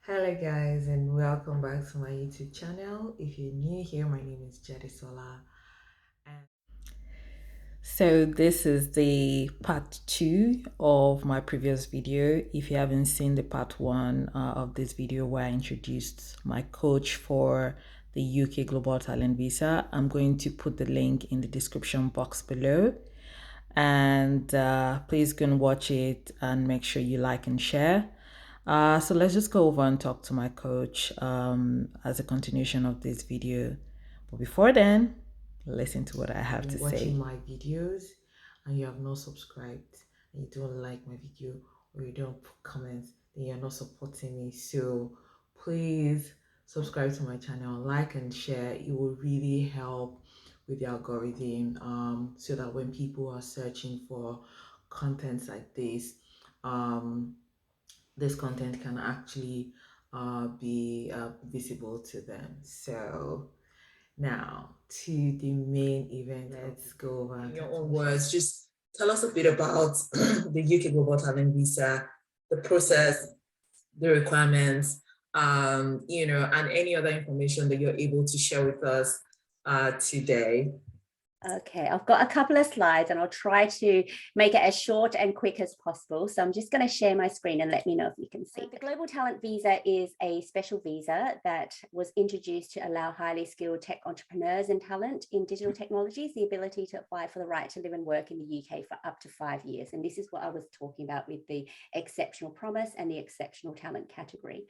Hello guys and welcome back to my YouTube channel. If you're new here, my name is Jadisola. And so this is the part 2 of my previous video. If you haven't seen the part 1 of this video where I introduced my coach for the UK Global Talent Visa, I'm going to put the link in the description box below. And please go and watch it and make sure you like and share. So let's just go over and talk to my coach as a continuation of this video. But before then, listen to what I have to say. Watching my videos and you have not subscribed and you don't like my video or you don't put comments, then you're not supporting me. So please subscribe to my channel, like and share. It will really help with the algorithm so that when people are searching for content like this content can actually be visible to them. So now to the main event. Let's go over. In your own words, just tell us a bit about the UK Global Talent Visa, the process, the requirements, and any other information that you're able to share with us today. Okay, I've got a couple of slides and I'll try to make it as short and quick as possible. So I'm just going to share my screen and let me know if you can see. The Global Talent Visa is a special visa that was introduced to allow highly skilled tech entrepreneurs and talent in digital technologies the ability to apply for the right to live and work in the UK for up to 5 years. And this is what I was talking about with the exceptional promise and the exceptional talent category.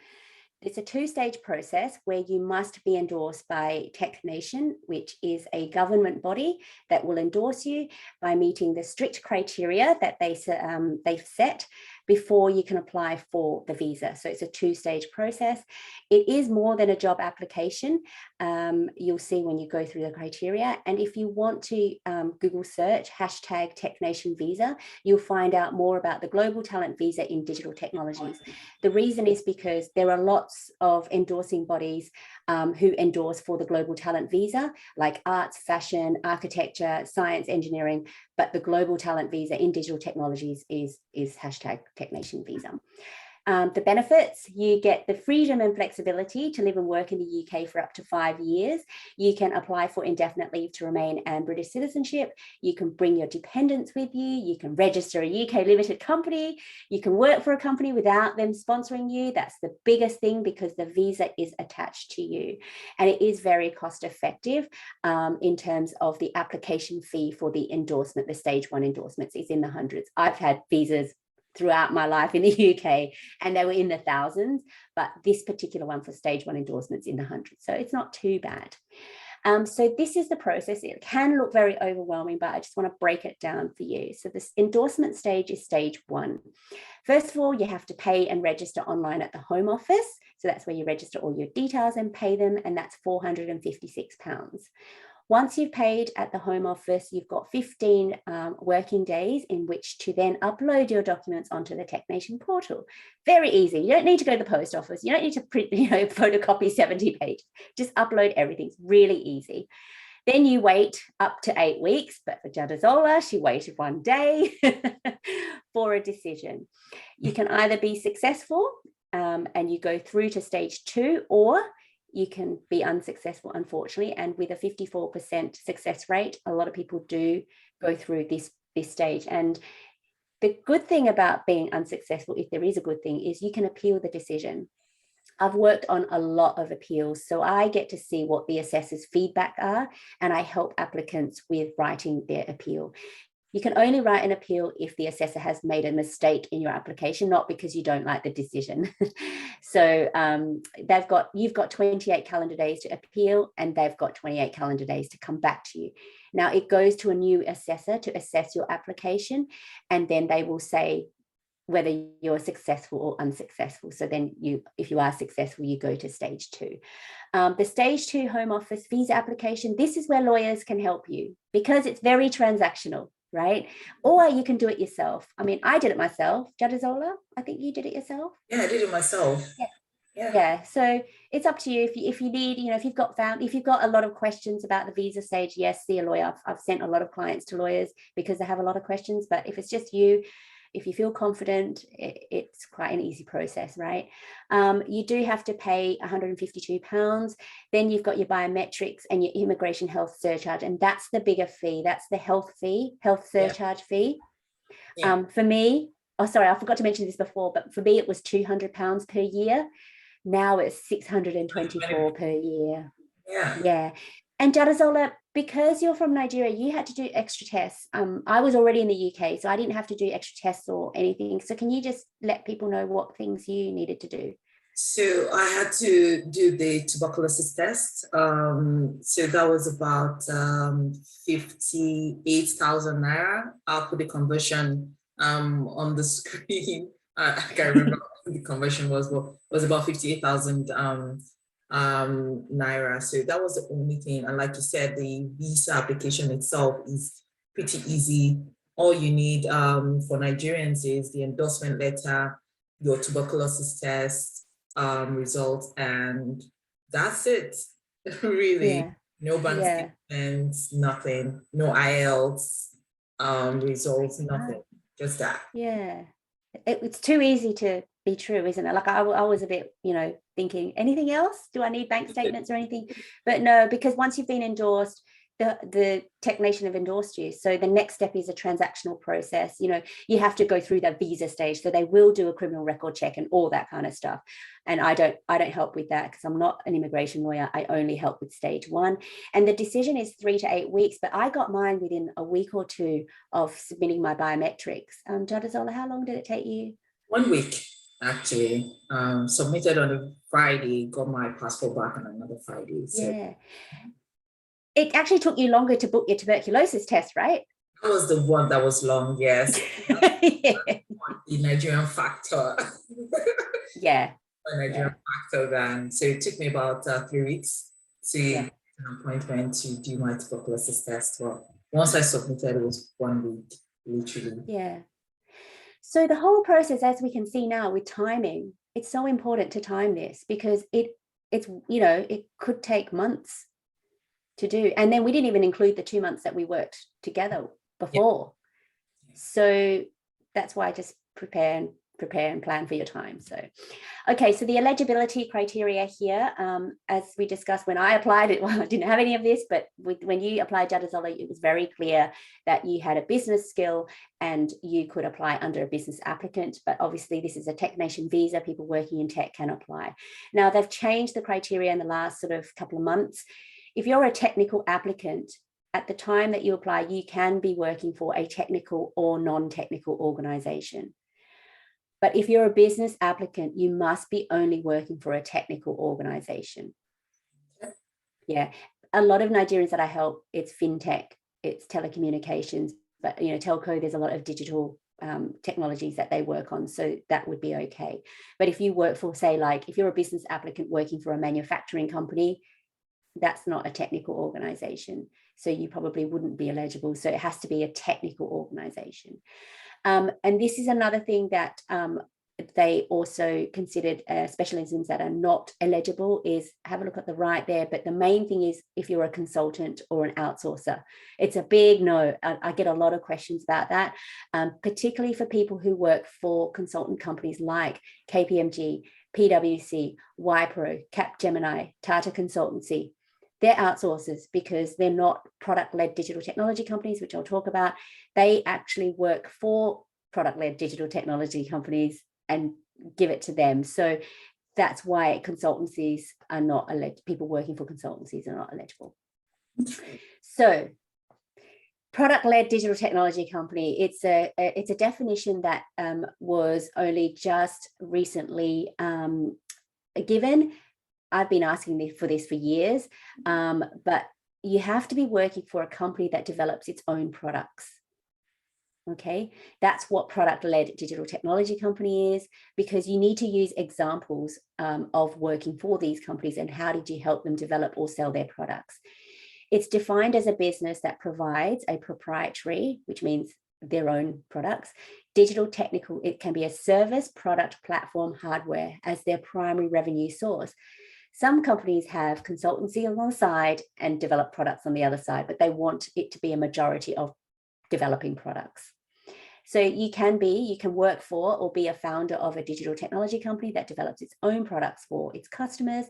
It's a two-stage process where you must be endorsed by Technation, which is a government body that will endorse you by meeting the strict criteria that they've set before you can apply for the visa. So it's a two-stage process. It is more than a job application. You'll see when you go through the criteria. And if you want to Google search #Technation Visa, you'll find out more about the Global Talent Visa in digital technologies. The reason is because there are lots of endorsing bodies who endorse for the Global Talent Visa, like arts, fashion, architecture, science, engineering, but the Global Talent Visa in digital technologies is #Technation Visa. The benefits, you get the freedom and flexibility to live and work in the UK for up to 5 years. You can apply for indefinite leave to remain and British citizenship. You can bring your dependents with you. You can register a UK limited company. You can work for a company without them sponsoring you. That's the biggest thing because the visa is attached to you. And it is very cost effective in terms of the application fee for the endorsement. The stage 1 endorsements is in the hundreds. I've had visas throughout my life in the UK and they were in the thousands, but this particular one for stage 1 endorsements in the hundreds. So it's not too bad. So this is the process. It can look very overwhelming, but I just want to break it down for you. So this endorsement stage is stage 1. First of all, you have to pay and register online at the Home Office. So that's where you register all your details and pay them, and that's £456. Once you've paid at the Home Office, you've got 15 working days in which to then upload your documents onto the Technation portal. Very easy. You don't need to go to the post office. You don't need to print, photocopy 70 pages. Just upload everything. It's really easy. Then you wait up to 8 weeks, but for Jadazola, she waited 1 day for a decision. You can either be successful and you go through to stage 2, or you can be unsuccessful, unfortunately. And with a 54% success rate, a lot of people do go through this stage. And the good thing about being unsuccessful, if there is a good thing, is you can appeal the decision. I've worked on a lot of appeals, so I get to see what the assessor's feedback are, and I help applicants with writing their appeal. You can only write an appeal if the assessor has made a mistake in your application, not because you don't like the decision. So you've got 28 calendar days to appeal, and they've got 28 calendar days to come back to you. Now it goes to a new assessor to assess your application, and then they will say whether you're successful or unsuccessful. So then if you are successful, you go to stage 2. The stage 2 Home Office visa application, this is where lawyers can help you because it's very transactional, right? Or you can do it yourself. I mean, I did it myself. Jadazola, I think you did it yourself. Yeah, I did it myself. Yeah. So it's up to you. If you need, if you've got a lot of questions about the visa stage, yes, see a lawyer. I've sent a lot of clients to lawyers because they have a lot of questions. But if it's just you, If you feel confident, it's quite an easy process, right? You do have to pay £152. Then you've got your biometrics and your immigration health surcharge, and that's the bigger fee. That's the health surcharge fee. For me, oh, sorry, I forgot to mention this before, but for me, it was £200 per year. Now it's 624 per year. Yeah. And Jadazola, because you're from Nigeria, you had to do extra tests. I was already in the UK, so I didn't have to do extra tests or anything. So can you just let people know what things you needed to do? So I had to do the tuberculosis test. So that was about 58,000 naira. I'll put the conversion on the screen. I can't remember what the conversion was, but it was about 58,000 naira. So that was the only thing. And like you said, the visa application itself is pretty easy. All you need for Nigerians is the endorsement letter, your tuberculosis test, results, and that's it. Really. No bank statements, nothing, no IELTS results, nothing, just that. It's too easy to be true, isn't it? Like I was a bit, thinking, anything else? Do I need bank statements or anything? But no, because once you've been endorsed, the Technation have endorsed you. So the next step is a transactional process. You have to go through that visa stage. So they will do a criminal record check and all that kind of stuff. And I don't help with that because I'm not an immigration lawyer. I only help with stage 1. And the decision is 3 to 8 weeks, but I got mine within a week or 2 of submitting my biometrics. Jadazola, how long did it take you? 1 week, actually. Submitted on a Friday, got my passport back on another Friday. So. It actually took you longer to book your tuberculosis test, right? That was the one that was long, yes. The Nigerian factor. The Nigerian factor then. So it took me about 3 weeks to get an appointment to do my tuberculosis test. Well, once I submitted, it was 1 week, literally. So the whole process, as we can see now with timing, it's so important to time this because it could take months to do. And then we didn't even include the 2 months that we worked together before. So that's why I just prepare and plan for your time. So, okay, so the eligibility criteria here, as we discussed when I applied it, well, I didn't have any of this, but when you applied, Jadazola, it was very clear that you had a business skill and you could apply under a business applicant. But obviously this is a Technation Visa, people working in tech can apply. Now they've changed the criteria in the last sort of couple of months. If you're a technical applicant, at the time that you apply, you can be working for a technical or non-technical organization. But if you're a business applicant, you must be only working for a technical organization. A lot of Nigerians that I help, it's fintech, it's telecommunications, but telco, there's a lot of digital technologies that they work on, so that would be okay. But if you work for, say, like if you're a business applicant working for a manufacturing company, that's not a technical organization, so you probably wouldn't be eligible. So it has to be a technical organization. And this is another thing that they also considered specialisms that are not eligible is, have a look at the right there, but the main thing is if you're a consultant or an outsourcer. It's a big no. I get a lot of questions about that, particularly for people who work for consultant companies like KPMG, PwC, Wipro, Capgemini, Tata Consultancy. They're outsourcers because they're not product-led digital technology companies, which I'll talk about. They actually work for product-led digital technology companies and give it to them. So that's why consultancies are not eligible. People working for consultancies are not eligible. So product-led digital technology company, it's a definition that was only just recently given. I've been asking for this for years, but you have to be working for a company that develops its own products. Okay, that's what product-led digital technology company is, because you need to use examples of working for these companies and how did you help them develop or sell their products. It's defined as a business that provides a proprietary, which means their own products, digital technical, it can be a service, product, platform, hardware as their primary revenue source. Some companies have consultancy on one side and develop products on the other side, but they want it to be a majority of developing products. So you can work for or be a founder of a digital technology company that develops its own products for its customers.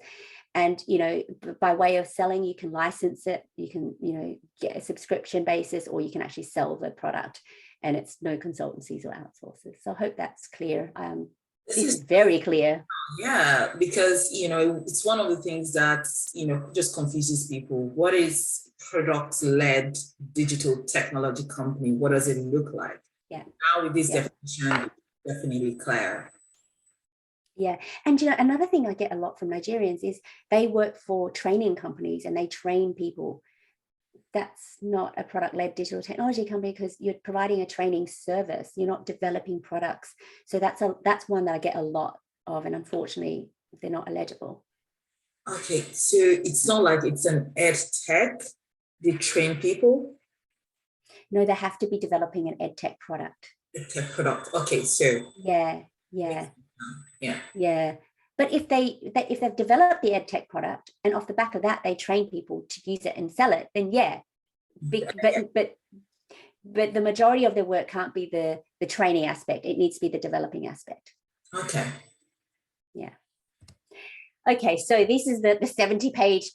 And, you know, by way of selling, you can license it, you can, you know, get a subscription basis, or you can actually sell the product, and it's no consultancies or outsources. So I hope that's clear. This is very clear. Yeah, because, you know, it's one of the things that, you know, just confuses people. What is product-led digital technology company? What does it look like? Yeah. Now with this definition, it's definitely clear. Yeah. And, you know, another thing I get a lot from Nigerians is they work for training companies and they train people. That's not a product-led digital technology company, because you're providing a training service. You're not developing products. So that's one that I get a lot of, and unfortunately, they're not eligible. Okay, so it's not like it's an ed tech. They train people? No, they have to be developing an ed tech product. Ed tech product. Okay, so yeah. But if they've developed the ed tech product, and off the back of that they train people to use it and sell it, then but the majority of their work can't be the training aspect. It needs to be the developing aspect. Okay. Yeah. Okay, so this is the 70-page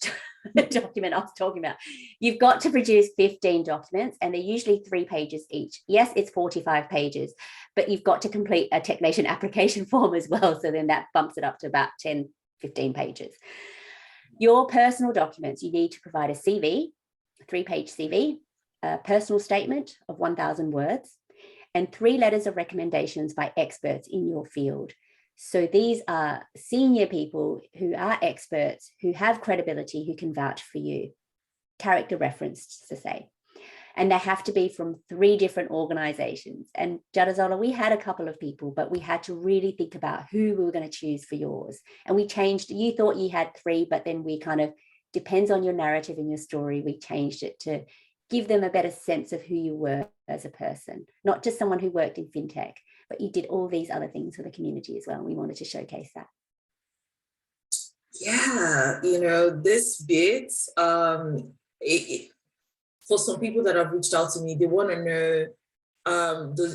document I was talking about. You've got to produce 15 documents, and they're usually 3 pages each. Yes, it's 45 pages, but you've got to complete a Technation application form as well. So then that bumps it up to about 10, 15 pages. Your personal documents, you need to provide a CV, a 3-page CV, a personal statement of 1,000 words, and 3 letters of recommendations by experts in your field. So these are senior people who are experts, who have credibility, who can vouch for you. Character reference, to say. And they have to be from 3 different organizations. And Jadazola, we had a couple of people, but we had to really think about who we were going to choose for yours. And we changed, you thought you had 3, but then we kind of, depends on your narrative and your story, we changed it to give them a better sense of who you were as a person, not just someone who worked in fintech, but you did all these other things for the community as well. We wanted to showcase that. Yeah, you know, this bit, for some people that have reached out to me, they want to know,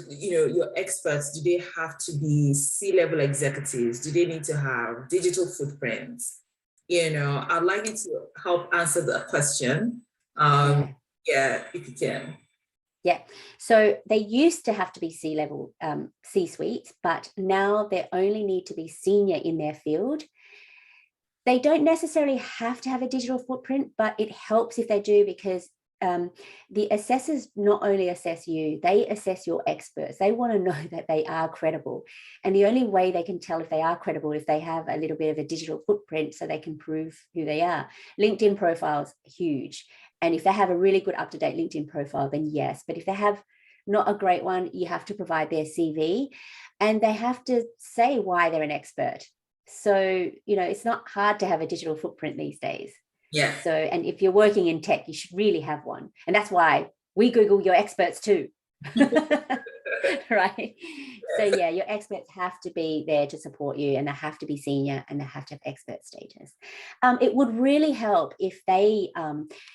you know, your experts, do they have to be C-level executives? Do they need to have digital footprints? You know, I'd like you to help answer that question. Yeah, if you can. Yeah, so they used to have to be C-level, C-suite, but now they only need to be senior in their field. They don't necessarily have to have a digital footprint, but it helps if they do, because the assessors not only assess you, they assess your experts. They want to know that they are credible. And the only way they can tell if they are credible is if they have a little bit of a digital footprint, so they can prove who they are. LinkedIn profiles, huge. And if they have a really good up-to-date LinkedIn profile, then yes. But if they have not a great one, you have to provide their CV, and they have to say why they're an expert. So, you know, it's not hard to have a digital footprint these days. Yeah. So, and if you're working in tech, you should really have one. And that's why we Google your experts too. Right. So yeah, your experts have to be there to support you, and they have to be senior, and they have to have expert status. It would really help if they,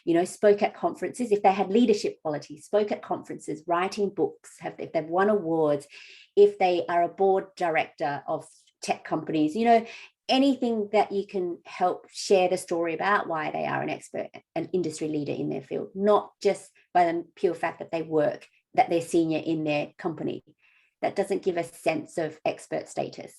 you know, spoke at conferences, if they had leadership qualities, spoke at conferences, writing books, if they've won awards, if they are a board director of tech companies, you know, anything that you can help share the story about why they are an expert, an industry leader in their field, not just by the pure fact that they work, that they're senior in their company. That doesn't give a sense of expert status.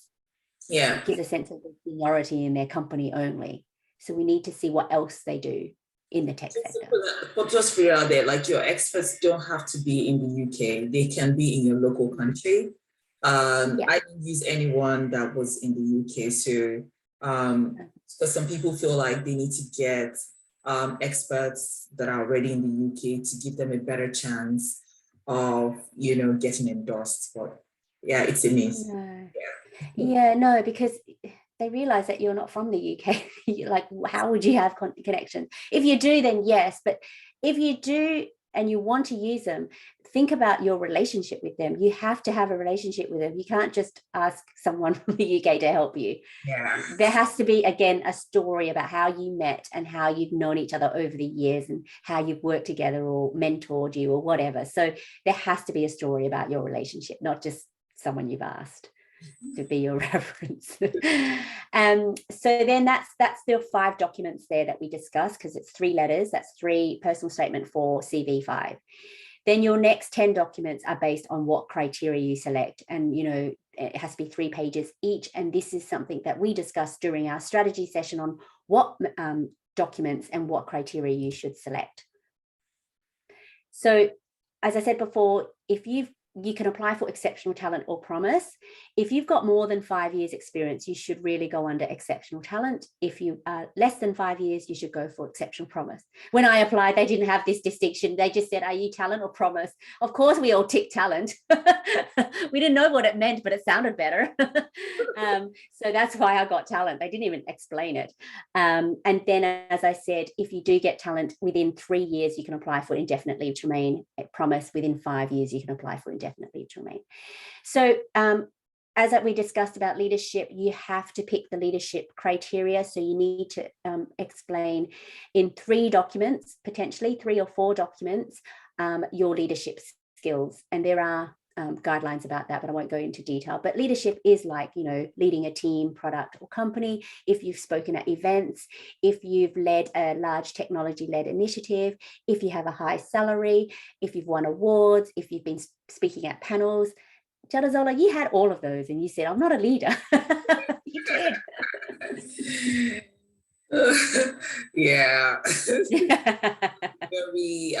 Yeah. It gives a sense of seniority in their company only. So we need to see what else they do in the tech sector. But just for out there, like, your experts don't have to be in the UK. They can be in your local country. I didn't use anyone that was in the UK. So because some people feel like they need to get experts that are already in the UK to give them a better chance of, you know, getting endorsed. But yeah, it's a myth. No, because they realize that you're not from the UK. Like, how would you have connection? If you do, then yes. But if you do and you want to use them, think about your relationship with them. You have to have a relationship with them. You can't just ask someone from the UK to help you. Yeah. There has to be, again, a story about how you met and how you've known each other over the years and how you've worked together or mentored you or whatever. So there has to be a story about your relationship, not just someone you've asked to be your reference. So then that's the 5 documents there that we discussed, because it's 3 letters. That's 3 personal statement for CV5. Then your next 10 documents are based on what criteria you select. And, you know, it has to be 3 pages each. And this is something that we discussed during our strategy session on what documents and what criteria you should select. So, as I said before, if you can apply for exceptional talent or promise. If you've got more than 5 years experience, you should really go under exceptional talent. If you are less than 5 years, you should go for exceptional promise. When I applied, they didn't have this distinction. They just said, are you talent or promise? Of course, we all tick talent. We didn't know what it meant, but it sounded better. So that's why I got talent. They didn't even explain it. And then, as I said, if you do get talent within 3 years, you can apply for indefinite leave to remain. Promise within 5 years, you can apply for indefinite leave to remain. So as we discussed about leadership, you have to pick the leadership criteria. So you need to explain in 3 documents, potentially 3 or 4 documents, your leadership skills. And there are guidelines about that, but I won't go into detail. But leadership is like, you know, leading a team, product or company. If you've spoken at events, if you've led a large technology-led initiative, if you have a high salary, if you've won awards, if you've been speaking at panels. Jadazola, you had all of those and you said, I'm not a leader. You did. Yeah. Very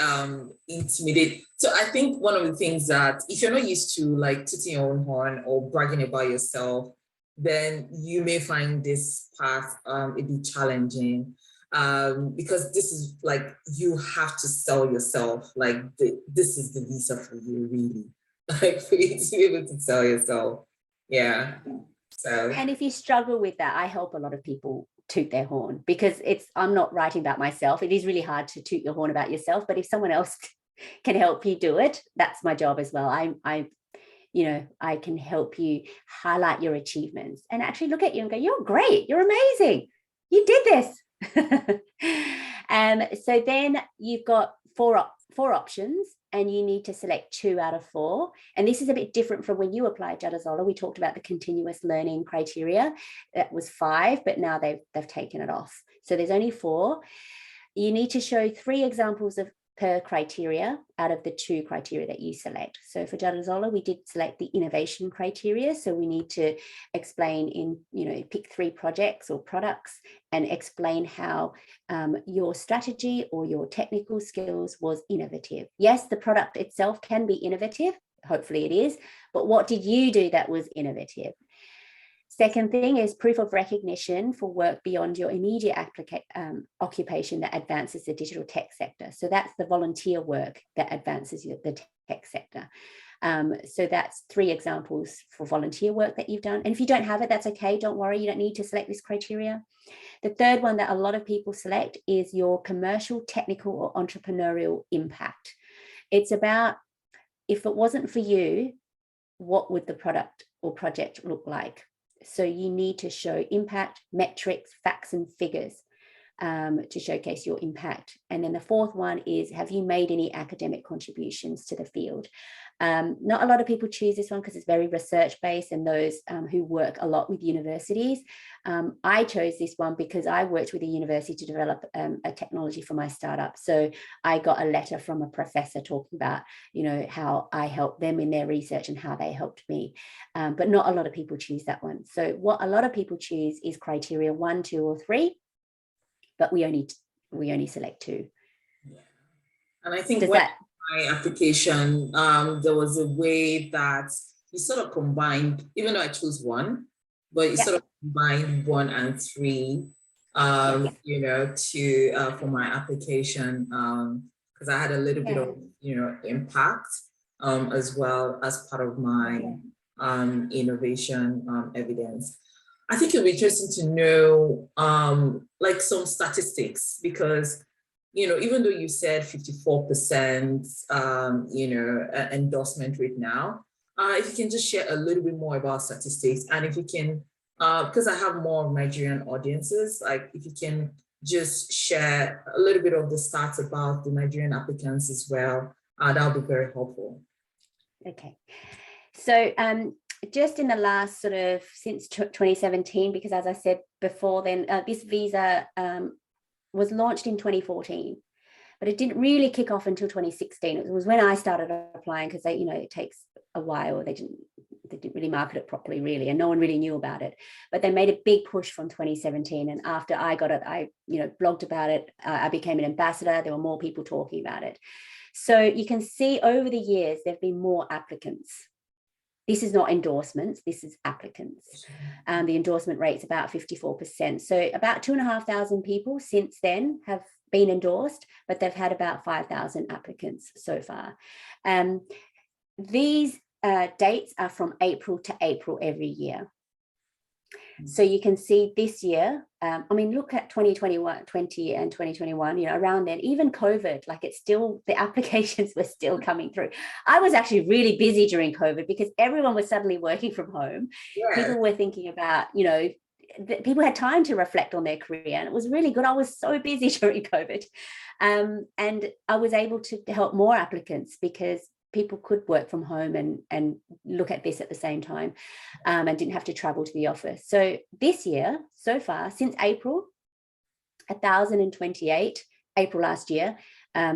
intimidating. So I think one of the things that if you're not used to like tooting your own horn or bragging about yourself, then you may find this path a bit challenging, because this is like you have to sell yourself. Like this is the visa for you, really. Like for you to be able to sell yourself. Yeah. So. And if you struggle with that, I help a lot of people toot their horn, because I'm not writing about myself. It is really hard to toot your horn about yourself, but if someone else can help you do it, that's my job as well. I can help you highlight your achievements and actually look at you and go, you're great, you're amazing, you did this. So then you've got four options, and you need to select 2 out of 4. And this is a bit different from when you applied, Jadazola. We talked about the continuous learning criteria. That was 5, but now they've taken it off. So there's only 4. You need to show 3 examples per criteria out of the 2 criteria that you select. So for Jadazola, we did select the innovation criteria. So we need to explain pick 3 projects or products and explain how your strategy or your technical skills was innovative. Yes, the product itself can be innovative. Hopefully it is. But what did you do that was innovative? Second thing is proof of recognition for work beyond your immediate occupation that advances the digital tech sector. So that's the volunteer work that advances the tech sector. So that's 3 examples for volunteer work that you've done. And if you don't have it, that's okay. Don't worry. You don't need to select this criteria. The third one that a lot of people select is your commercial, technical, or entrepreneurial impact. It's about, if it wasn't for you, what would the product or project look like? So you need to show impact, metrics, facts, and figures to showcase your impact. And then the 4th one is, have you made any academic contributions to the field? Not a lot of people choose this one because it's very research-based, and those who work a lot with universities. I chose this one because I worked with a university to develop a technology for my startup. So I got a letter from a professor talking about, how I helped them in their research and how they helped me. But not a lot of people choose that one. So what a lot of people choose is criteria 1, 2, or 3, but we only select 2. Yeah. And I think my application, there was a way that you sort of combined, even though I chose 1, but you sort of combined 1 and 3, for my application, because I had a little bit of, impact as well as part of my innovation evidence. I think it'll be interesting to know like some statistics, because even though you said 54%, endorsement rate now, if you can just share a little bit more about statistics, and if you can, because I have more Nigerian audiences, like if you can just share a little bit of the stats about the Nigerian applicants as well, that would be very helpful. Okay, so just in the last sort of since 2017, because as I said before, then this visa was launched in 2014, but it didn't really kick off until 2016. It was when I started applying, because it takes a while. They didn't really market it properly, really, and no one really knew about it. But they made a big push from 2017, and after I got it, I blogged about it. I became an ambassador. There were more people talking about it. So you can see over the years there've been more applicants. This is not endorsements, this is applicants. The endorsement rate's about 54%. So about 2,500 people since then have been endorsed, but they've had about 5,000 applicants so far. These dates are from April to April every year. So you can see this year, look at 2021, 20 and 2021, around then, even COVID, the applications were still coming through. I was actually really busy during COVID because everyone was suddenly working from home. Yeah. People were thinking about, people had time to reflect on their career, and it was really good. I was so busy during COVID. And I was able to help more applicants because people could work from home and look at this at the same time, and didn't have to travel to the office. So this year, so far, since April, 1,028, April last year,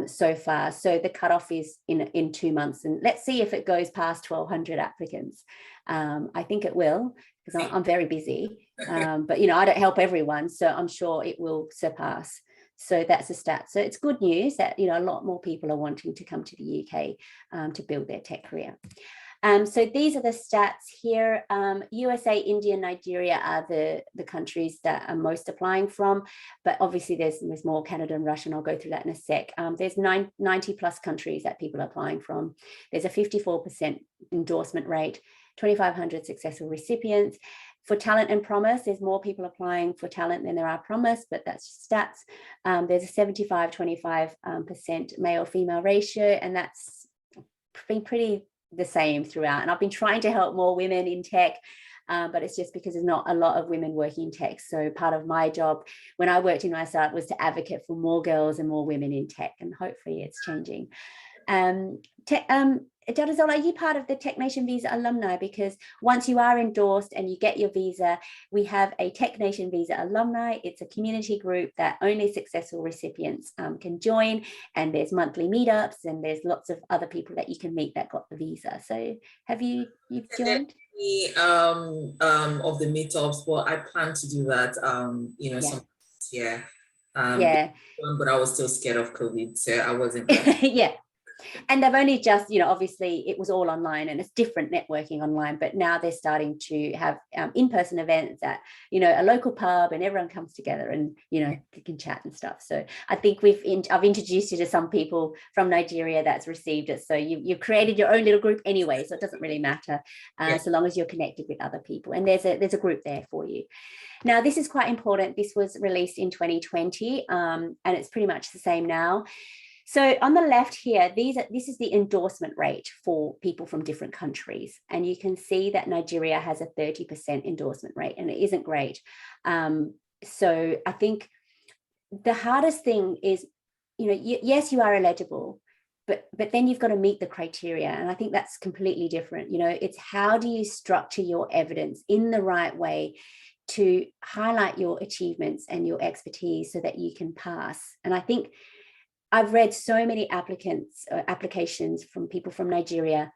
so far. So the cutoff is in 2 months. And let's see if it goes past 1,200 applicants. I think it will, because I'm very busy. But, I don't help everyone, so I'm sure it will surpass. So that's a stat. So it's good news that, a lot more people are wanting to come to the UK to build their tech career. So these are the stats here. USA, India, Nigeria are the countries that are most applying from, but obviously there's more, Canada and Russia, and I'll go through that in a sec. There's 90 plus countries that people are applying from. There's a 54% endorsement rate, 2,500 successful recipients. For talent and promise, there's more people applying for talent than there are promise, but that's stats. There's a 75-25% male-female ratio, and that's been pretty the same throughout. And I've been trying to help more women in tech, but it's just because there's not a lot of women working in tech. So part of my job when I worked in my startup was to advocate for more girls and more women in tech, and hopefully it's changing. Jadisola, are you part of the Technation Visa alumni? Because once you are endorsed and you get your visa, we have a Technation Visa alumni. It's a community group that only successful recipients can join, and there's monthly meetups, and there's lots of other people that you can meet that got the visa. So have you've joined? Of the meetups, well, I plan to do that, but I was still scared of COVID, so I wasn't. Yeah. And they've only just, obviously it was all online, and it's different networking online, but now they're starting to have in-person events at, a local pub, and everyone comes together and, you can chat and stuff. So I think I've introduced you to some people from Nigeria that's received it. So you've created your own little group anyway, so it doesn't really matter so long as you're connected with other people. And there's a group there for you. Now, this is quite important. This was released in 2020, and it's pretty much the same now. So on the left here, this is the endorsement rate for people from different countries. And you can see that Nigeria has a 30% endorsement rate, and it isn't great. So I think the hardest thing is, yes, you are eligible, but then you've got to meet the criteria. And I think that's completely different. It's how do you structure your evidence in the right way to highlight your achievements and your expertise so that you can pass. And I think I've read so many applications from people from Nigeria,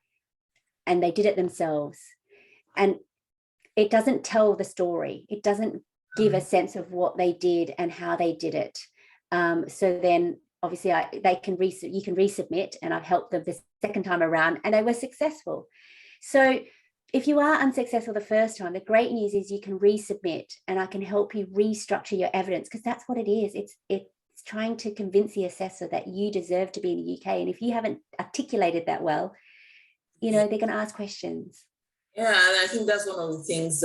and they did it themselves. And it doesn't tell the story. It doesn't give a sense of what they did and how they did it. So then obviously you can resubmit, and I've helped them the second time around, and they were successful. So if you are unsuccessful the first time, the great news is you can resubmit, and I can help you restructure your evidence, because that's what it is. It's trying to convince the assessor that you deserve to be in the UK. And if you haven't articulated that well, they're going to ask questions. Yeah, and I think that's one of the things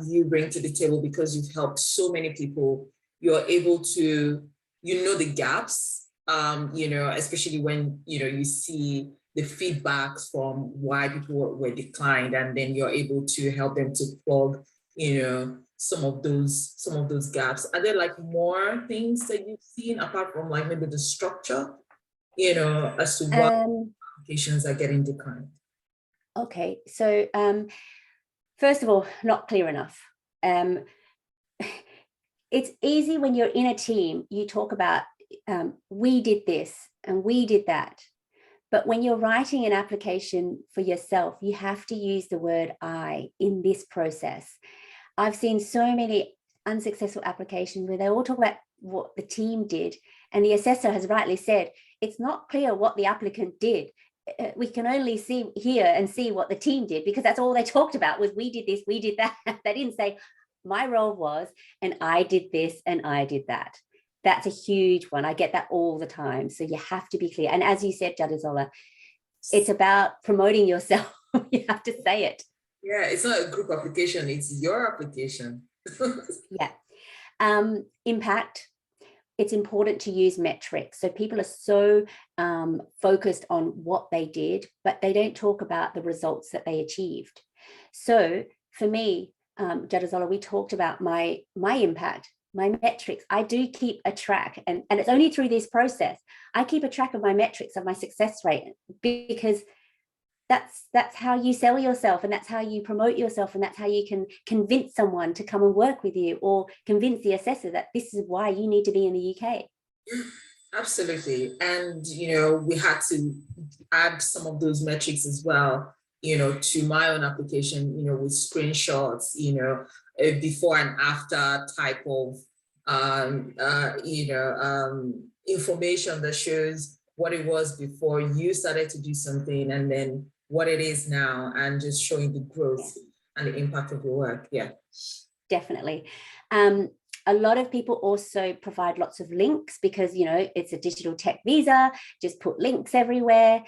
you bring to the table, because you've helped so many people. You're able to, the gaps you know, especially when, you know, you see the feedbacks from why people were declined, and then you're able to help them to plug, you know, some of those gaps. Are there like more things that you've seen apart from like maybe the structure, you know, as to what applications are getting declined? Okay, so first of all, not clear enough. It's easy when you're in a team, you talk about we did this and we did that. But when you're writing an application for yourself, you have to use the word I in this process. I've seen so many unsuccessful applications where they all talk about what the team did, and the assessor has rightly said, it's not clear what the applicant did. We can only hear and see what the team did, because that's all they talked about was we did this, we did that. They didn't say my role was, and I did this and I did that. That's a huge one. I get that all the time. So you have to be clear. And as you said, Jadesola, it's about promoting yourself. You have to say it. Yeah, it's not a group application, it's your application. Yeah. Impact. It's important to use metrics. So people are so focused on what they did, but they don't talk about the results that they achieved. So for me, Jadesola, we talked about my impact, my metrics. I do keep a track, and it's only through this process. I keep a track of my metrics, of my success rate, because that's how you sell yourself, and that's how you promote yourself, and that's how you can convince someone to come and work with you, or convince the assessor that this is why you need to be in the UK. Absolutely. And, you know, we had to add some of those metrics as well, you know, to my own application, you know, with screenshots, you know, a before and after type of, information that shows what it was before you started to do something, and then what it is now, and just showing the growth and the impact of your work. Yeah, definitely. A lot of people also provide lots of links, because, you know, it's a digital tech visa, just put links everywhere,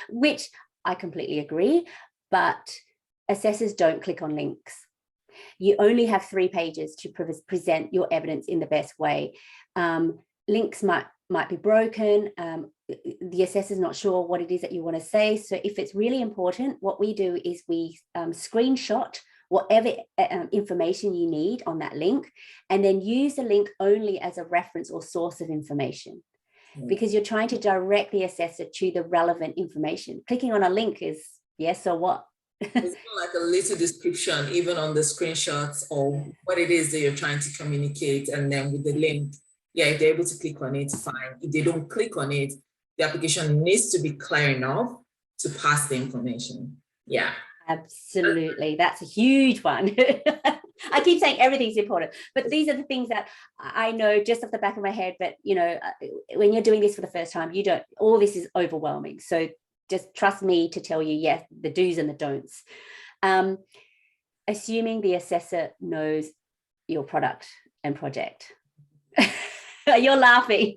which I completely agree, but assessors don't click on links. You only have 3 pages to present your evidence in the best way. Links might be broken. The assessor's not sure what it is that you want to say. So if it's really important, what we do is we screenshot whatever information you need on that link, and then use the link only as a reference or source of information, because you're trying to direct the assessor to the relevant information. Clicking on a link is yes or what? It's like a little description, even on the screenshots, of what it is that you're trying to communicate, and then with the link, yeah, if they're able to click on it, fine. If they don't click on it, the application needs to be clear enough to pass the information. Yeah. Absolutely. That's a huge one. I keep saying everything's important, but these are the things that I know just off the back of my head. But, you know, when you're doing this for the first time, all this is overwhelming. So just trust me to tell you, yes, the do's and the don'ts. Assuming the assessor knows your product and project. You're laughing.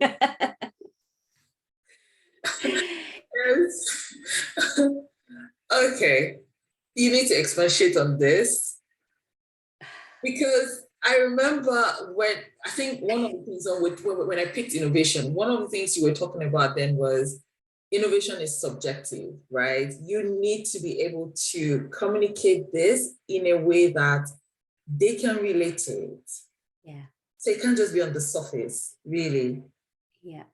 Yes. Okay. You need to expatiate on this, because I remember when I think one of the things when I picked innovation, one of the things you were talking about then was innovation is subjective, right? You need to be able to communicate this in a way that they can relate to it. Yeah. So it can't just be on the surface, really. Yeah.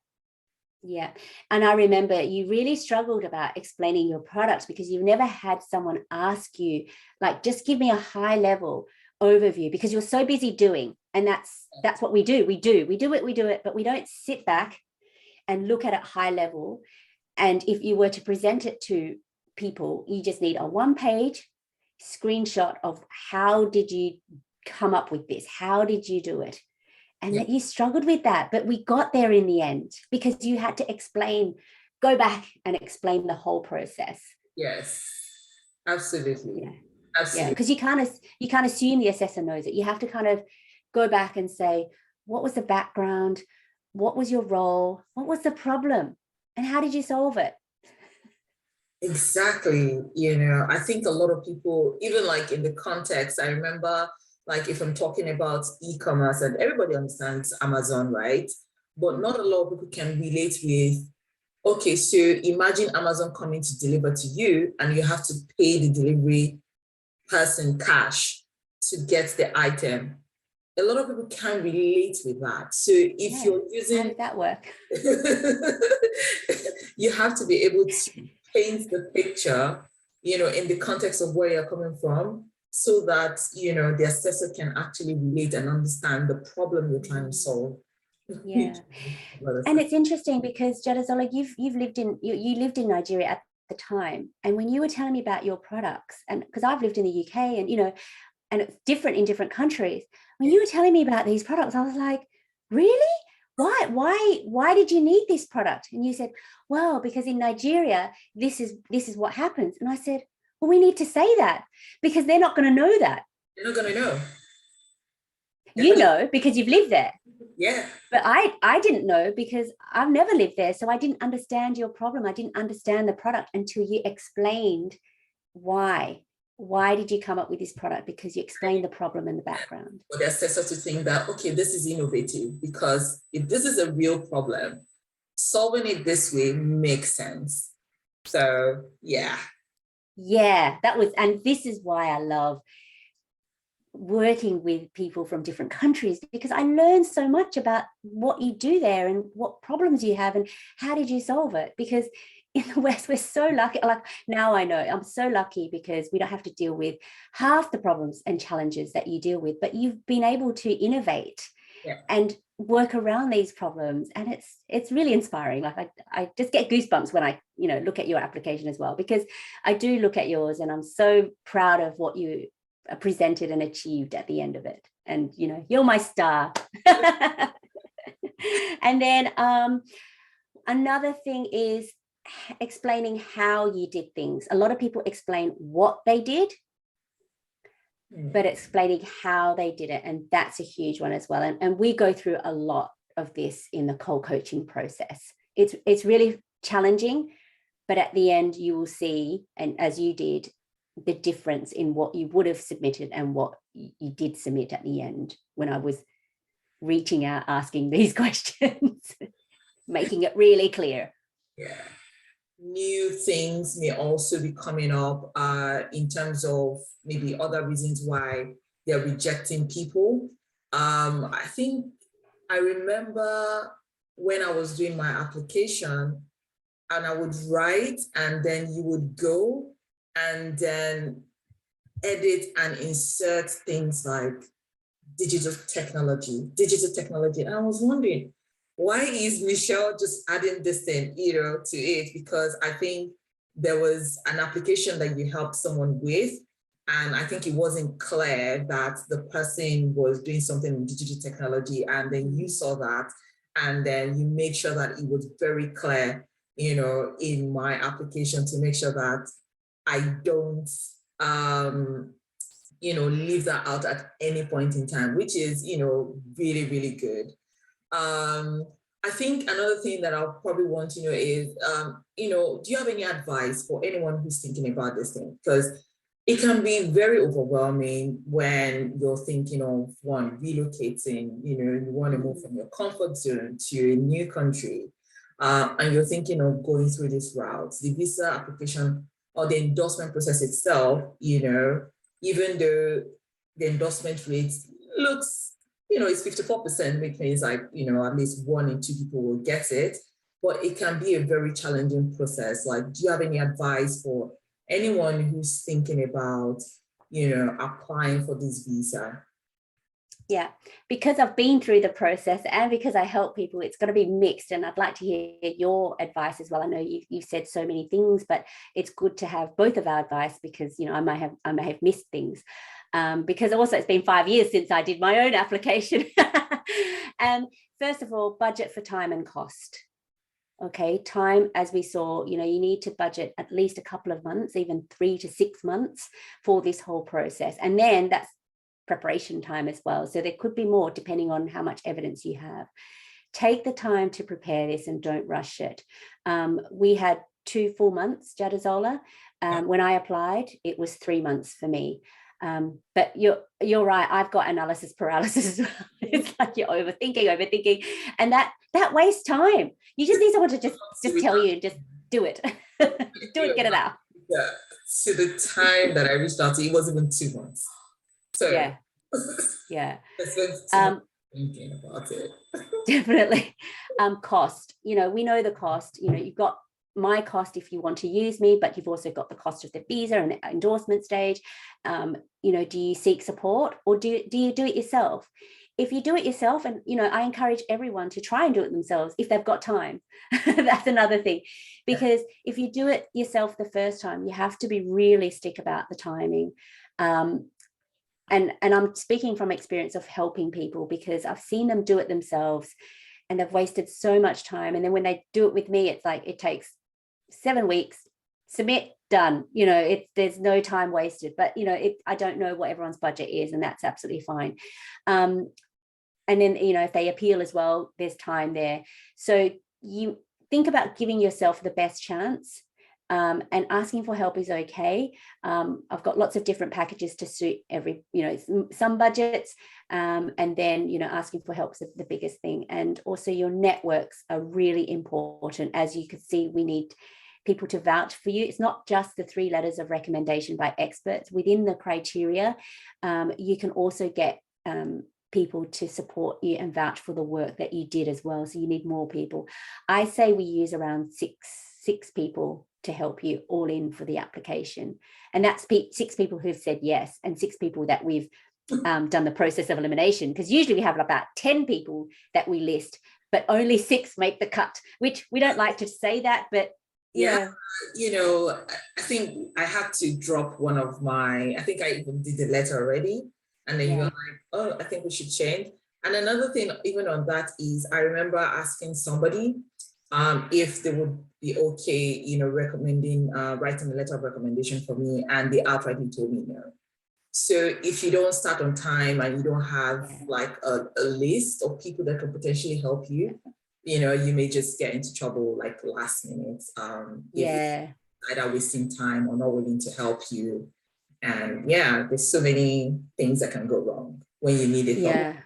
Yeah. And I remember you really struggled about explaining your products, because you've never had someone ask you, like, just give me a high level overview, because you're so busy doing. And that's what we do. We do it, but we don't sit back and look at it high level. And if you were to present it to people, you just need a 1-page screenshot of how did you come up with this? How did you do it? And that you struggled with that, but we got there in the end, because you had to go back and explain the whole process. Yes, absolutely. Yeah. Absolutely. Yeah, because you can't assume the assessor knows it. You have to kind of go back and say, what was the background? What was your role? What was the problem? And how did you solve it? Exactly. You know, I think a lot of people, even like in the context, I remember, like if I'm talking about e-commerce, and everybody understands Amazon, right? but not a lot of people can relate with, okay, so imagine Amazon coming to deliver to you and you have to pay the delivery person cash to get the item. A lot of people can't relate with that. So if you're using... How did that work? You have to be able to paint the picture, in the context of where you're coming from, so that, the assessor can actually relate and understand the problem you're trying to solve. Yeah. And it's interesting because Jadesola, you lived in Nigeria at the time, and when you were telling me about your products, and because I've lived in the UK, and and it's different in different countries, when you were telling me about these products, I was like, really? Why did you need this product? And you said, well, because in Nigeria this is what happens. And I said, well, we need to say that, because they're not going to know that. They're not going to know. You know, because you've lived there. Yeah. But I didn't know, because I've never lived there. So I didn't understand your problem. I didn't understand the product until you explained why. Why did you come up with this product? Because you explained the problem in the background. For the assessor to think that, okay, this is innovative, because if this is a real problem, solving it this way makes sense. So, yeah. Yeah, and this is why I love working with people from different countries, because I learned so much about what you do there and what problems you have and how did you solve it. Because in the West, we're so lucky. Like, now I know I'm so lucky because we don't have to deal with half the problems and challenges that you deal with, but you've been able to innovate and work around these problems. And it's really inspiring. Like I just get goosebumps when I, look at your application as well, because I do look at yours and I'm so proud of what you presented and achieved at the end of it. And, you're my star. And then another thing is explaining how you did things. A lot of people explain what they did, but explaining how they did it. And that's a huge one as well. And we go through a lot of this in the cold coaching process. It's really challenging, but at the end you will see, and as you did, the difference in what you would have submitted and what you did submit at the end when I was reaching out, asking these questions, making it really clear. Yeah. New things may also be coming up in terms of maybe other reasons why they're rejecting people. I think I remember when I was doing my application and I would write and then you would go and then edit and insert things like digital technology. And I was wondering, why is Michelle just adding this thing, to it? Because I think there was an application that you helped someone with, and I think it wasn't clear that the person was doing something in digital technology, and then you saw that, and then you made sure that it was very clear, in my application, to make sure that I don't, leave that out at any point in time, which is, really, really good. I think another thing that I'll probably want to know is, do you have any advice for anyone who's thinking about this thing? Because it can be very overwhelming when you're thinking of relocating, you want to move from your comfort zone to a new country, and you're thinking of going through this route. The visa application or the endorsement process itself, even though the endorsement rate looks, it's 54%, which means like, at least 1 in 2 people will get it, but it can be a very challenging process. Like, do you have any advice for anyone who's thinking about, applying for this visa? Yeah, because I've been through the process and because I help people, it's going to be mixed. And I'd like to hear your advice as well. I know you've said so many things, but it's good to have both of our advice because, I may have missed things. Because also it's been 5 years since I did my own application. And first of all, budget for time and cost. Okay, time, as we saw, you need to budget at least a couple of months, even 3 to 6 months for this whole process. And then that's preparation time as well. So there could be more depending on how much evidence you have. Take the time to prepare this and don't rush it. We had 2 full months, Jadesola. When I applied, it was 3 months for me. But you're right. I've got analysis paralysis as well. It's like you're overthinking, and that wastes time. You just need someone to just tell you, just do it. Do it, get it out. Yeah. So the time that I reached out to, it was even 2 months. So yeah. I spent thinking about it. Definitely. Cost, we know the cost. You've got my cost if you want to use me, but you've also got the cost of the visa and the endorsement stage. Do you seek support, or do you do it yourself? If you do it yourself, and I encourage everyone to try and do it themselves if they've got time. That's another thing, because if you do it yourself the first time, you have to be realistic about the timing. And I'm speaking from experience of helping people, because I've seen them do it themselves and they've wasted so much time. And then when they do it with me, it's like it takes 7 weeks, submit, done. There's no time wasted. But I don't know what everyone's budget is, and that's absolutely fine. And then if they appeal as well, there's time there. So you think about giving yourself the best chance. And asking for help is okay. I've got lots of different packages to suit every, some budgets, and then, asking for help is the biggest thing. And also your networks are really important. As you can see, we need people to vouch for you. It's not just the 3 letters of recommendation by experts. Within the criteria, you can also get people to support you and vouch for the work that you did as well. So you need more people. I say we use around six people to help you all in for the application. And that's 6 people who've said yes, and 6 people that we've done the process of elimination, because usually we have about 10 people that we list, but only 6 make the cut, which we don't like to say that, but yeah. I think I had to drop one of I think I even did the letter already, and then you're like, oh, I think we should change. And another thing, even on that, is I remember asking somebody if they would be okay, recommending, writing a letter of recommendation for me, and they outrightly told me no. So if you don't start on time and you don't have like a list of people that could potentially help you, you may just get into trouble like last minute. If either wasting time or not willing to help you. And there's so many things that can go wrong when you need help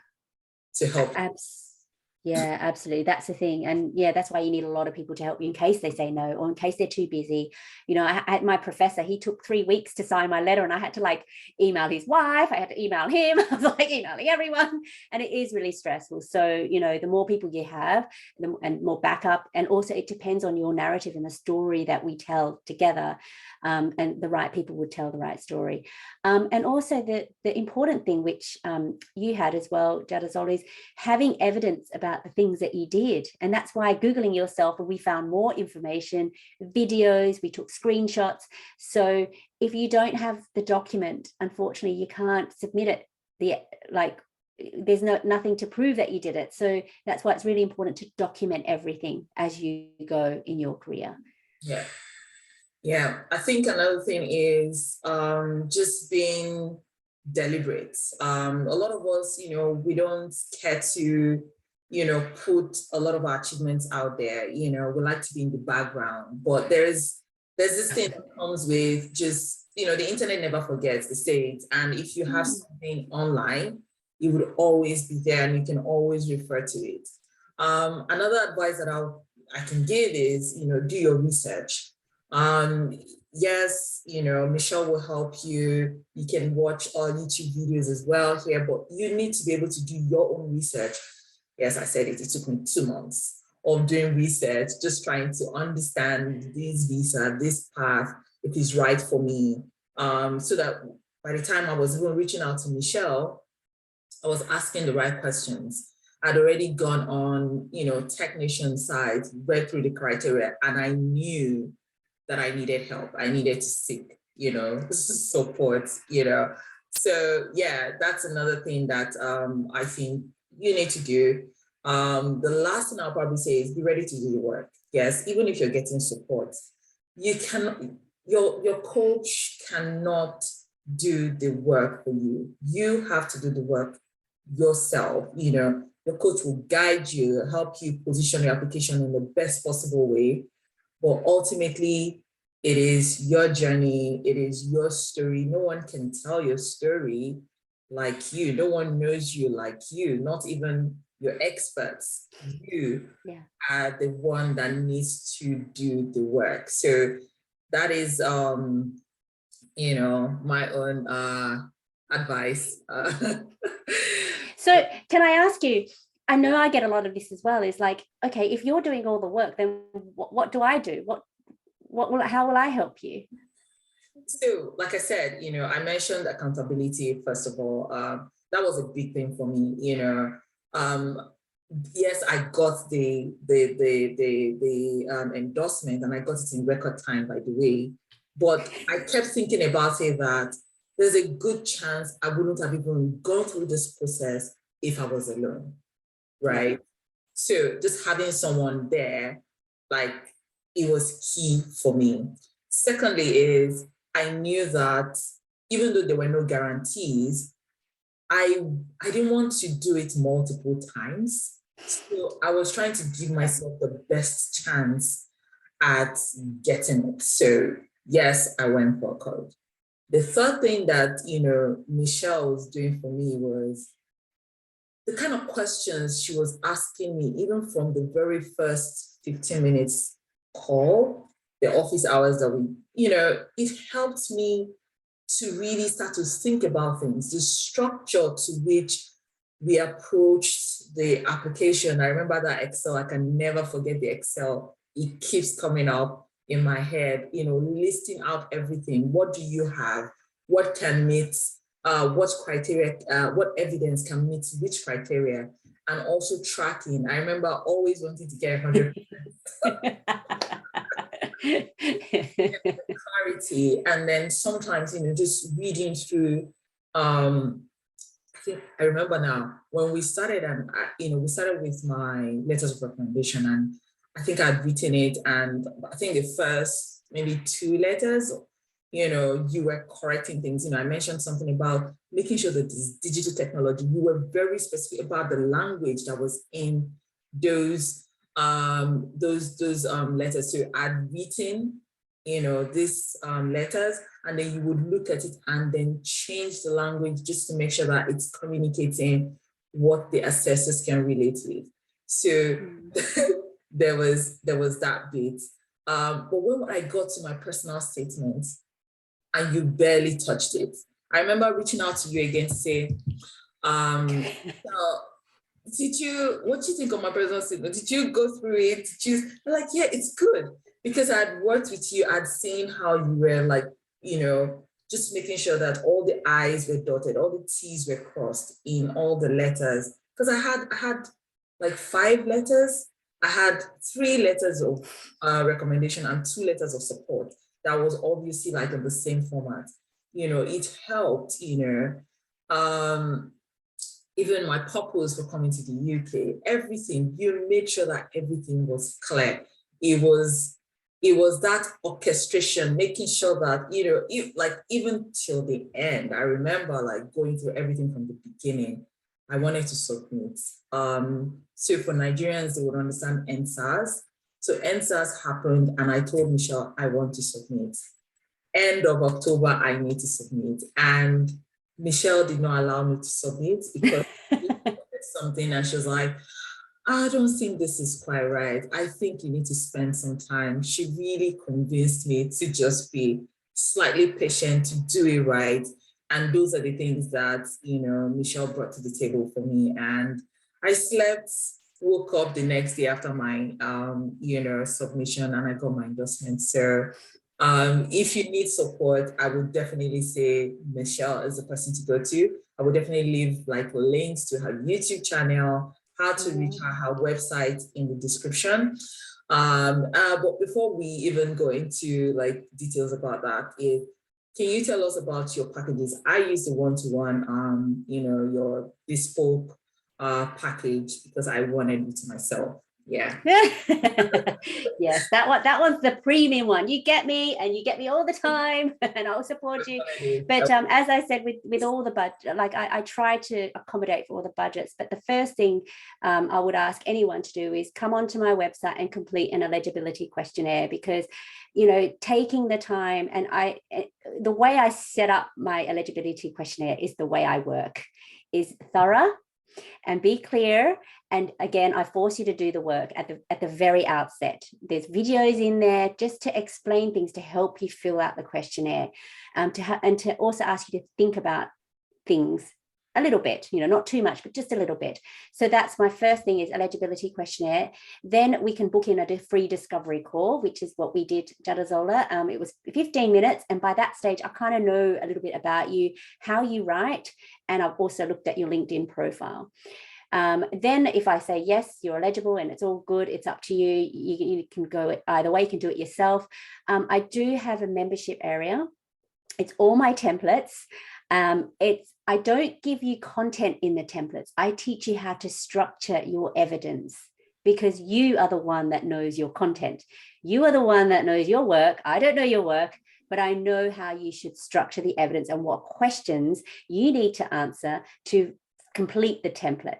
to help. Yeah, absolutely. That's the thing. And that's why you need a lot of people to help you in case they say no, or in case they're too busy. I had my professor, he took 3 weeks to sign my letter, and I had to like email his wife. I had to email him. I was like emailing everyone, and it is really stressful. So, the more people you have and more backup, and also it depends on your narrative and the story that we tell together. And the right people would tell the right story. And also the important thing, which you had as well, Jadazol, is having evidence about the things that you did. And that's why Googling yourself, we found more information, videos, we took screenshots. So if you don't have the document, unfortunately, you can't submit it. There's nothing to prove that you did it. So that's why it's really important to document everything as you go in your career. Yeah, I think another thing is just being deliberate. A lot of us, we don't care to, put a lot of our achievements out there. We like to be in the background, but there's this thing that comes with just, the internet never forgets, they say it. And if you have something online, it would always be there and you can always refer to it. Another advice that I can give is, do your research. Yes, Michelle will help you. You can watch our YouTube videos as well here, but you need to be able to do your own research. Yes, I said it took me 2 months of doing research, just trying to understand this visa, this path, if it's right for me. So that by the time I was even reaching out to Michelle, I was asking the right questions. I'd already gone on, Technation site, read through the criteria, and I knew that I needed help. I needed to seek, support, So that's another thing that I think you need to do. The last thing I'll probably say is be ready to do the work. Yes, even if you're getting support, you can, your coach cannot do the work for you. You have to do the work yourself. Your coach will guide you, help you position your application in the best possible way. But ultimately, it is your journey. It is your story. No one can tell your story like you. No one knows you like you, not even your experts. You are the one that needs to do the work. So that is, you know, my own advice. So can I ask you, I know I get a lot of this as well, is like, okay, if you're doing all the work, then what do I do? How will I help you? So, like I said, you know, I mentioned accountability, first of all. That was a big thing for me, you know. Yes, I got the endorsement, and I got it in record time, by the way. But I kept thinking about it that there's a good chance I wouldn't have even gone through this process if I was alone, right? So just having someone there, like, it was key for me. Secondly is, I knew that even though there were no guarantees, I didn't want to do it multiple times. So I was trying to give myself the best chance at getting it. So yes, I went for a code. The third thing that, you know, Michelle was doing for me was the kind of questions she was asking me, even from the very first 15 minutes call, the office hours that we, you know, it helped me to really start to think about things, the structure to which we approached the application. I remember that Excel, I can never forget the Excel. It keeps coming up in my head, you know, listing out everything. What do you have? What can meet, what criteria, what evidence can meet which criteria, and also tracking. I remember always wanting to get 100%. Clarity, and then sometimes, you know, just reading through. I think I remember now when we started, and you know, we started with my letters of recommendation, and I think I'd written it, and I think the first maybe 2 letters, you know, you were correcting things. You know, I mentioned something about making sure that this digital technology, you were very specific about the language that was in those letters. So I'd written, you know, these letters, and then you would look at it and then change the language just to make sure that it's communicating what the assessors can relate with. So there was that bit. But when I got to my personal statements, and you barely touched it, I remember reaching out to you again to say, what do you think of my personal statement? Did you go through it? I'm like, yeah, it's good. Because I'd worked with you, I'd seen how you were, like, you know, just making sure that all the I's were dotted, all the T's were crossed in all the letters. Because I had like 5 letters. I had 3 letters of recommendation and 2 letters of support. That was obviously like in the same format. You know, it helped, you know, even my purpose for coming to the UK, everything, you made sure that everything was clear. It was that orchestration, making sure that, you know, like even till the end, I remember like going through everything from the beginning. I wanted to submit. So for Nigerians, they would understand NSAS. So NSAS happened, and I told Michelle, I want to submit. End of October, I need to submit. And Michelle did not allow me to submit because something, and she was like, I don't think this is quite right. I think you need to spend some time. She really convinced me to just be slightly patient, to do it right. And those are the things that, you know, Michelle brought to the table for me. And I slept, woke up the next day after my, you know, submission, and I got my endorsement. So if you need support, I would definitely say Michelle is the person to go to. I would definitely leave like links to her YouTube channel, how to reach her website in the description. But before we even go into like details about that, can you tell us about your packages? I use the one-to-one, you know, your bespoke package, because I wanted it to myself. Yeah. Yes, that one's the premium one. You get me, and you get me all the time, and I'll support you. But as I said, with all the budget, like I try to accommodate for all the budgets. But the first thing I would ask anyone to do is come onto my website and complete an eligibility questionnaire, because taking the time, and the way I set up my eligibility questionnaire is the way I work, is thorough and be clear. And again, I force you to do the work at the very outset. There's videos in there just to explain things, to help you fill out the questionnaire, and to also ask you to think about things a little bit, not too much, but just a little bit. So that's my first thing, is eligibility questionnaire. Then we can book in a free discovery call, which is what we did, Jadazola. It was 15 minutes. And by that stage, I kind of know a little bit about you, how you write. And I've also looked at your LinkedIn profile. Then if I say, yes, you're eligible and it's all good, it's up to you. You can go either way, you can do it yourself. I do have a membership area. It's all my templates. I don't give you content in the templates. I teach you how to structure your evidence, because you are the one that knows your content. You are the one that knows your work. I don't know your work, but I know how you should structure the evidence and what questions you need to answer to complete the templates.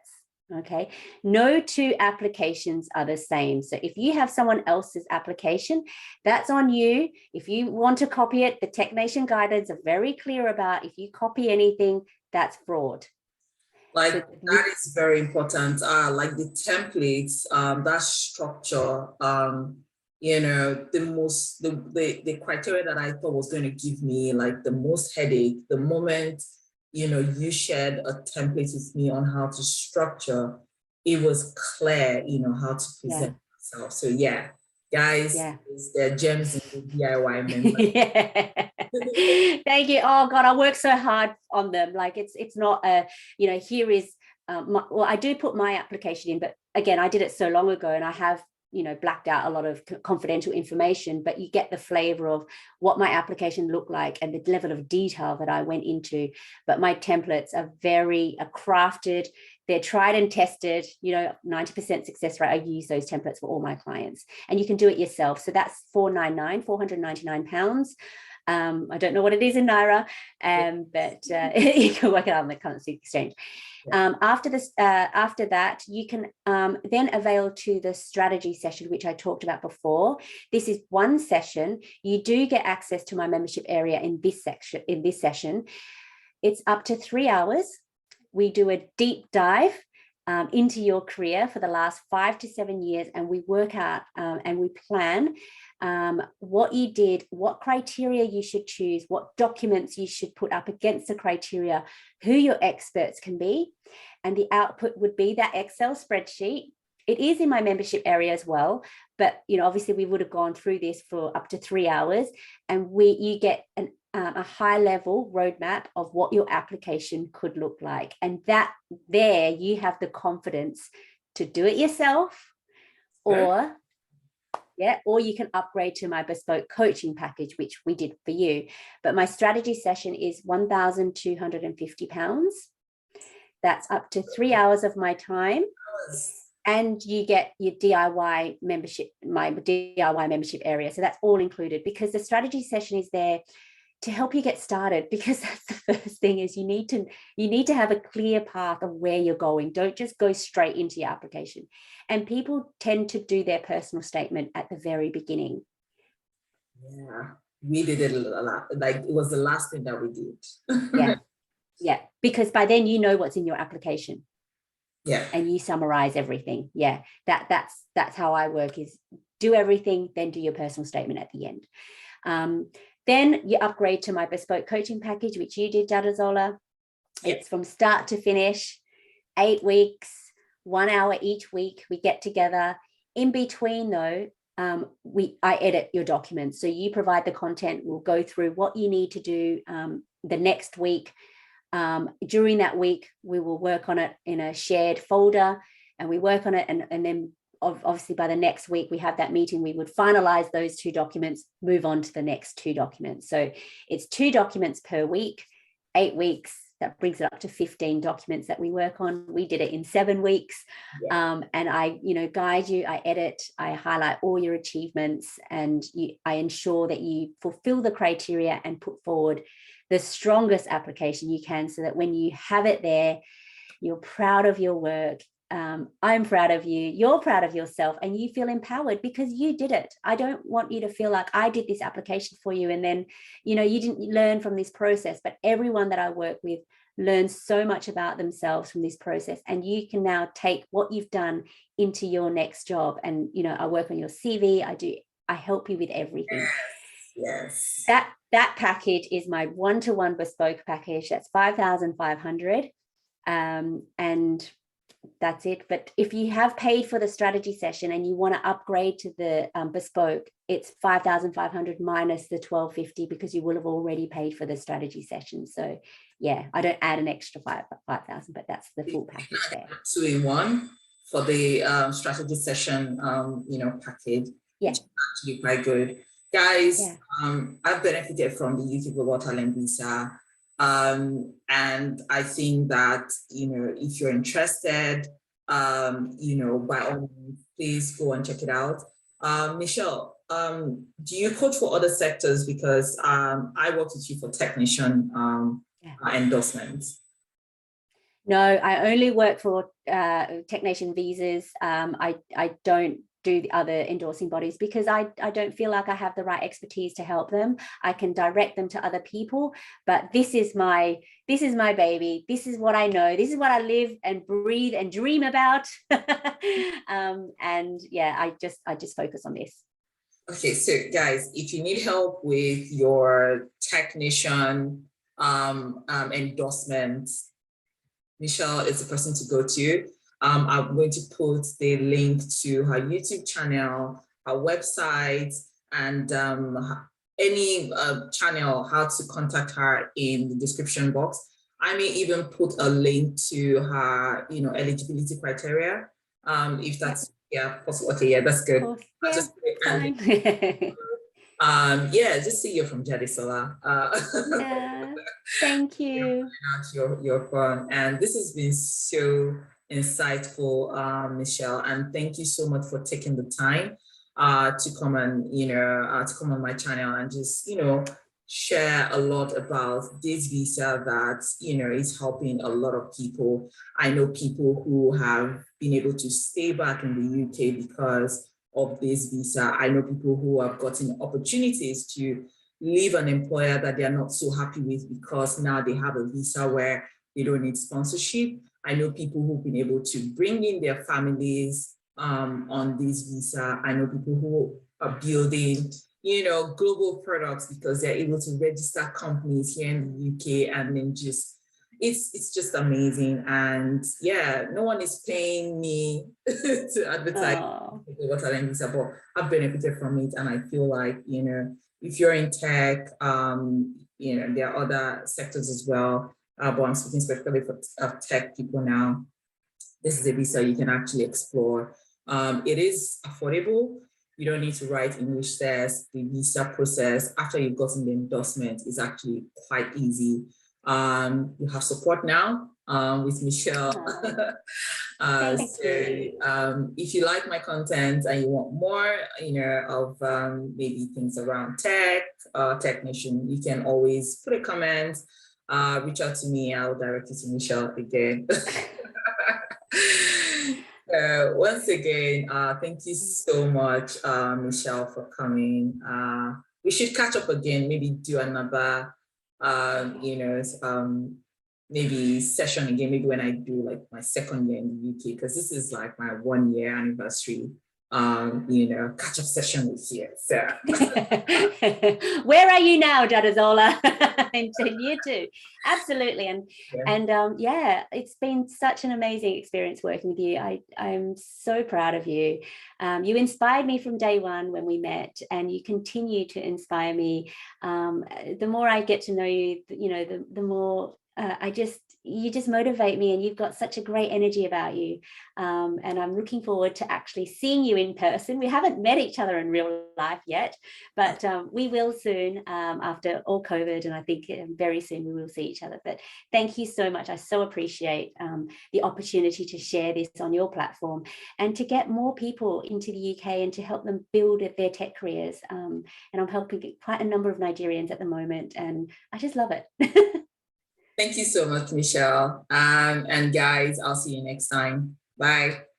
Okay, no two applications are the same. So if you have someone else's application, that's on you. If you want to copy it, the Technation guidelines are very clear about, if you copy anything, that's fraud. Like, so that is very important. Like the templates, that structure, the criteria that I thought was going to give me like the most headache, the moment you shared a template with me on how to structure, it was clear, how to present myself. So yeah, guys, there are gems in the DIY member. Thank you. Oh God, I work so hard on them. Like it's not here is I do put my application in, but again, I did it so long ago, and I have blacked out a lot of confidential information, but you get the flavor of what my application looked like and the level of detail that I went into. But my templates are very crafted. They're tried and tested, 90% success rate. I use those templates for all my clients, and you can do it yourself. So that's £499. I don't know what it is in Naira, but you can work it out on the currency exchange. After that, you can then avail to the strategy session, which I talked about before. This is one session. You do get access to my membership area in this session. It's up to 3 hours. We do a deep dive into your career for the last 5 to 7 years, and we work out and we plan what you did, what criteria you should choose, what documents you should put up against the criteria, who your experts can be, and the output would be that Excel spreadsheet. It is in my membership area as well, but obviously we would have gone through this for up to 3 hours, and you get a high level roadmap of what your application could look like. And that there you have the confidence to do it yourself, or you can upgrade to my bespoke coaching package, which we did for you. But my strategy session is £1,250. That's up to 3 hours of my time. And you get your DIY membership, my DIY membership area. So that's all included, because the strategy session is there to help you get started, because that's the first thing, is you need to have a clear path of where you're going. Don't just go straight into your application. And people tend to do their personal statement at the very beginning. Yeah, we did it a lot. Like, it was the last thing that we did. Yeah, because by then you know what's in your application. Yeah. And you summarize everything. Yeah, that's how I work, is do everything, then do your personal statement at the end. Then you upgrade to my bespoke coaching package, which you did, Jadazola. It's from start to finish, 8 weeks, 1 hour each week. We get together. In between, though, I edit your documents. So you provide the content. We'll go through what you need to do the next week. During that week, we will work on it in a shared folder, and we work on it, and then obviously by the next week we have that meeting, we would finalize those 2 documents, move on to the next 2 documents. So it's 2 documents per week, 8 weeks. that brings it up to 15 documents that we work on. We did it in 7 weeks. And I, guide you, I edit, I highlight all your achievements, and I ensure that you fulfill the criteria and put forward the strongest application you can, so that when you have it there, you're proud of your work. I'm proud of you, you're proud of yourself, and you feel empowered because you did it. I don't want you to feel like I did this application for you and then, you didn't learn from this process. But everyone that I work with learns so much about themselves from this process, and you can now take what you've done into your next job. And, I work on your CV. I help you with everything. Yes. That package is my one-to-one bespoke package. That's 5,500. And that's it. But if you have paid for the strategy session and you want to upgrade to the bespoke, it's 5,500 minus the 1,250, because you will have already paid for the strategy session. So yeah, I don't add an extra 5,000, but that's the full package there. 2-in-1 for the strategy session, package. Yeah, which is actually quite good, guys. Yeah. I've benefited from the UK Global Talent Visa. And I think that, if you're interested, by all means, please go and check it out. Michelle, do you coach for other sectors? Because I worked with you for technician endorsements. No, I only work for Technation Visas. I don't do the other endorsing bodies because I don't feel like I have the right expertise to help them. I can direct them to other people, but this is my baby. This is what I know. This is what I live and breathe and dream about. And yeah, I just focus on this. Okay, so guys, if you need help with your technician endorsements, Michelle is the person to go to. I'm going to put the link to her YouTube channel, her website, and any channel, how to contact her in the description box. I may even put a link to her, eligibility criteria, if that's possible. Okay, yeah, that's good. Yeah, just see you from Jadisola. Yeah, thank you. Your fun, and this has been so insightful, Michelle, and thank you so much for taking the time to come and to come on my channel and just share a lot about this visa that is helping a lot of people. I know people who have been able to stay back in the UK because of this visa. I know people who have gotten opportunities to leave an employer that they are not so happy with because now they have a visa where they don't need sponsorship. I know people who've been able to bring in their families on this visa. I know people who are building, global products because they're able to register companies here in the UK, and then it's just amazing. And yeah, no one is paying me to advertise Global Talent Visa, but I've benefited from it, and I feel like if you're in tech, there are other sectors as well. But I'm speaking specifically for tech people now. This is a visa you can actually explore. It is affordable. You don't need to write English tests. The visa process after you've gotten the endorsement is actually quite easy. You have support now with Michelle. If you like my content and you want more, of maybe things around tech, technician, you can always put a comment. Reach out to me. I'll direct you to Michelle again. Once again, thank you so much, Michelle, for coming. We should catch up again, maybe do another, maybe session again, maybe when I do like my second year in the UK, because this is like my 1-year anniversary. Catch up session with you. So. Where are you now, Jadisola? In year 2, absolutely. And it's been such an amazing experience working with you. I'm so proud of you. You inspired me from day one when we met, and you continue to inspire me. The more I get to know you, the more you just motivate me, and you've got such a great energy about you. And I'm looking forward to actually seeing you in person. We haven't met each other in real life yet, but we will soon, after all COVID, and I think very soon we will see each other. But thank you so much. I so appreciate the opportunity to share this on your platform and to get more people into the UK and to help them build their tech careers. And I'm helping quite a number of Nigerians at the moment, and I just love it. Thank you so much, Michelle. And guys, I'll see you next time. Bye.